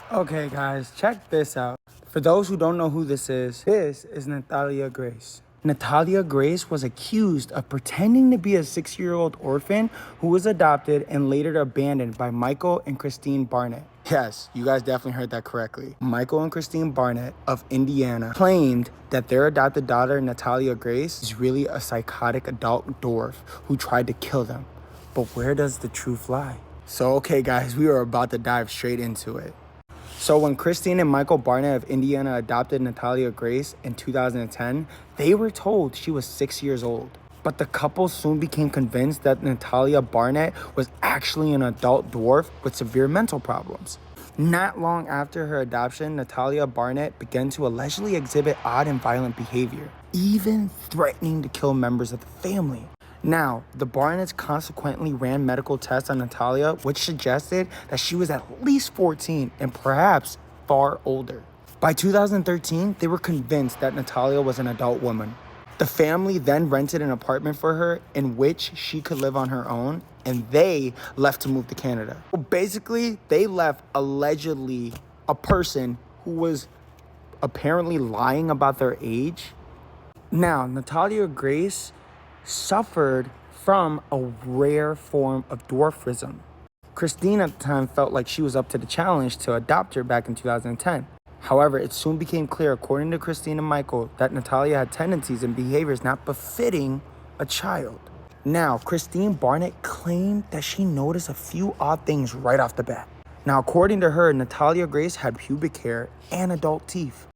Okay, guys, check this out. For those who don't know who this is Natalia Grace. Natalia Grace was accused of pretending to be a 6-year-old orphan who was adopted and later abandoned by Michael and Christine Barnett. Yes, you guys definitely heard that correctly. Michael and Christine Barnett of Indiana claimed that their adopted daughter, Natalia Grace, is really a psychotic adult dwarf who tried to kill them. But where does the truth lie? So, okay, guys, we are about to dive straight into it. So when Christine and Michael Barnett of Indiana adopted Natalia Grace in 2010, they were told she was 6 years old. But the couple soon became convinced that Natalia Barnett was actually an adult dwarf with severe mental problems. Not long after her adoption, Natalia Barnett began to allegedly exhibit odd and violent behavior, even threatening to kill members of the family. Now, the Barnetts consequently ran medical tests on Natalia, which suggested that she was at least 14 and perhaps far older. By 2013, they were convinced that Natalia was an adult woman. The family then rented an apartment for her in which she could live on her own, and they left to move to Canada. Basically, they left allegedly a person who was apparently lying about their age. Now, Natalia Grace suffered from a rare form of dwarfism. Christine at the time felt like she was up to the challenge to adopt her back in 2010. However, it soon became clear, according to Christine and Michael, that Natalia had tendencies and behaviors not befitting a child. Now, Christine Barnett claimed that she noticed a few odd things right off the bat. Now, according to her, Natalia Grace had pubic hair and adult teeth,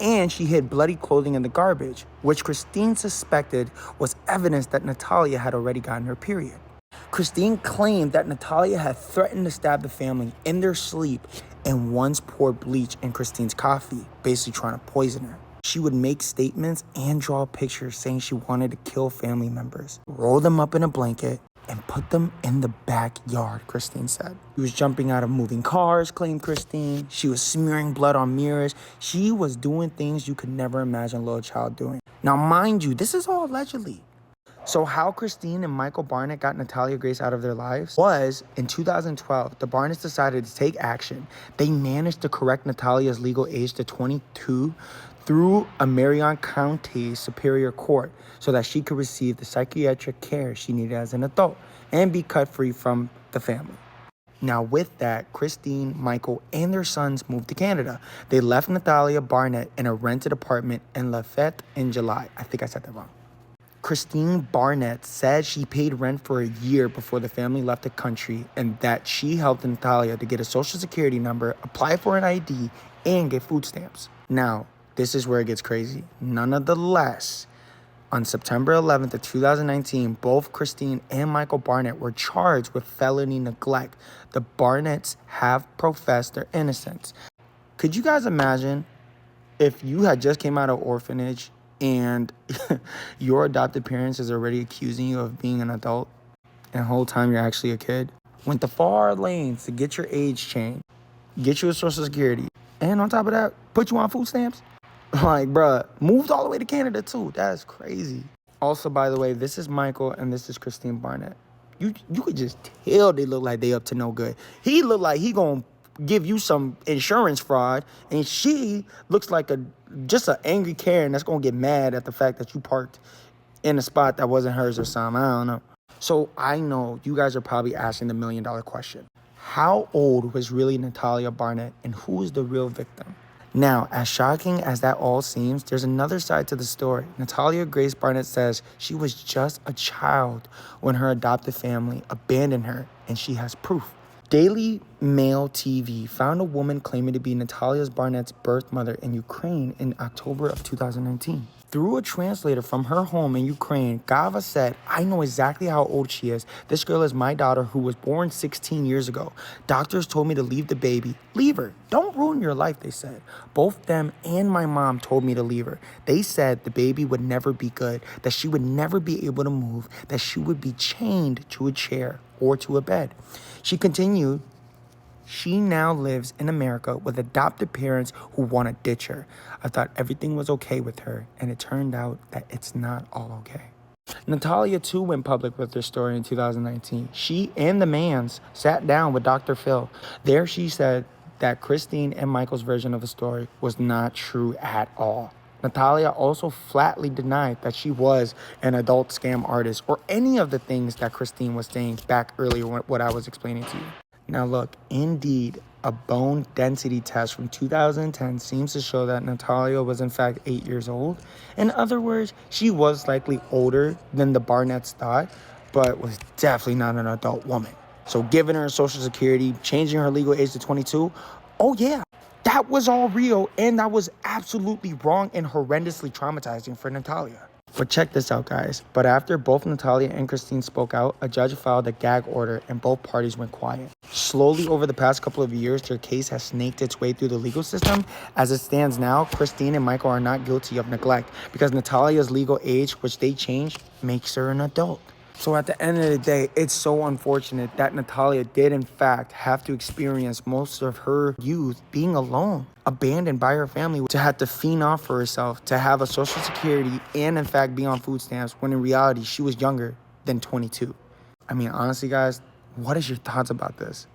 and she hid bloody clothing in the garbage, which Christine suspected was evidence that Natalia had already gotten her period. Christine claimed that Natalia had threatened to stab the family in their sleep and once poured bleach in Christine's coffee, basically trying to poison her. She would make statements and draw pictures saying she wanted to kill family members, roll them up in a blanket, and put them in the backyard, Christine said. She was jumping out of moving cars, claimed Christine. She was smearing blood on mirrors. She was doing things you could never imagine a little child doing. Now, mind you, this is all allegedly. So how Christine and Michael Barnett got Natalia Grace out of their lives was, in 2012, the Barnetts decided to take action. They managed to correct Natalia's legal age to 22 through a Marion County Superior Court so that she could receive the psychiatric care she needed as an adult and be cut free from the family. Now, with that, Christine, Michael, and their sons moved to Canada. They left Natalia Barnett in a rented apartment in Lafayette in July. I think I said that wrong. Christine Barnett said she paid rent for a year before the family left the country and that she helped Natalia to get a social security number, apply for an ID, and get food stamps. Now, this is where it gets crazy. Nonetheless, on September 11th of 2019, both Christine and Michael Barnett were charged with felony neglect. The Barnetts have professed their innocence. Could you guys imagine if you had just came out of orphanage and your adopted parents is already accusing you of being an adult and the whole time you're actually a kid? Went to far lanes to get your age changed, get you a social security, and on top of that, put you on food stamps? Like, bruh, moved all the way to Canada too. That's crazy. Also, by the way, this is Michael and this is Christine Barnett. You could just tell they look like they up to no good. He look like he gonna give you some insurance fraud, and she looks like just an angry Karen that's gonna get mad at the fact that you parked in a spot that wasn't hers or something. I don't know. So I know you guys are probably asking the $1 million question. How old was really Natalia Barnett, and who is the real victim? Now, as shocking as that all seems, there's another side to the story. Natalia Grace Barnett says she was just a child when her adopted family abandoned her, and she has proof. Daily Mail TV found a woman claiming to be Natalia Barnett's birth mother in Ukraine in October of 2019. Through a translator from her home in Ukraine, Gava said, "I know exactly how old she is. This girl is my daughter who was born 16 years ago. Doctors told me to leave the baby. Leave her. Don't ruin your life," they said. Both them and my mom told me to leave her. They said the baby would never be good, that she would never be able to move, that she would be chained to a chair or to a bed. She continued, she now lives in America with adopted parents who want to ditch her. I thought everything was okay with her, and it turned out that it's not all okay. Natalia, too, went public with her story in 2019. She and the Mans sat down with Dr. Phil. There she said that Christine and Michael's version of the story was not true at all. Natalia also flatly denied that she was an adult scam artist or any of the things that Christine was saying back earlier what I was explaining to you. Now look, indeed, a bone density test from 2010 seems to show that Natalia was in fact 8 years old. In other words, she was likely older than the Barnetts thought, but was definitely not an adult woman. So giving her Social Security, changing her legal age to 22, oh yeah, that was all real, and that was absolutely wrong and horrendously traumatizing for Natalia. But check this out, guys. But after both Natalia and Christine spoke out, a judge filed a gag order and both parties went quiet. Slowly over the past couple of years, their case has snaked its way through the legal system. As it stands now, Christine and Michael are not guilty of neglect because Natalia's legal age, which they changed, makes her an adult. So at the end of the day, it's so unfortunate that Natalia did in fact have to experience most of her youth being alone, abandoned by her family, to have to fend off for herself, to have a Social Security and in fact be on food stamps when in reality she was younger than 22. I mean, honestly guys, what is your thoughts about this?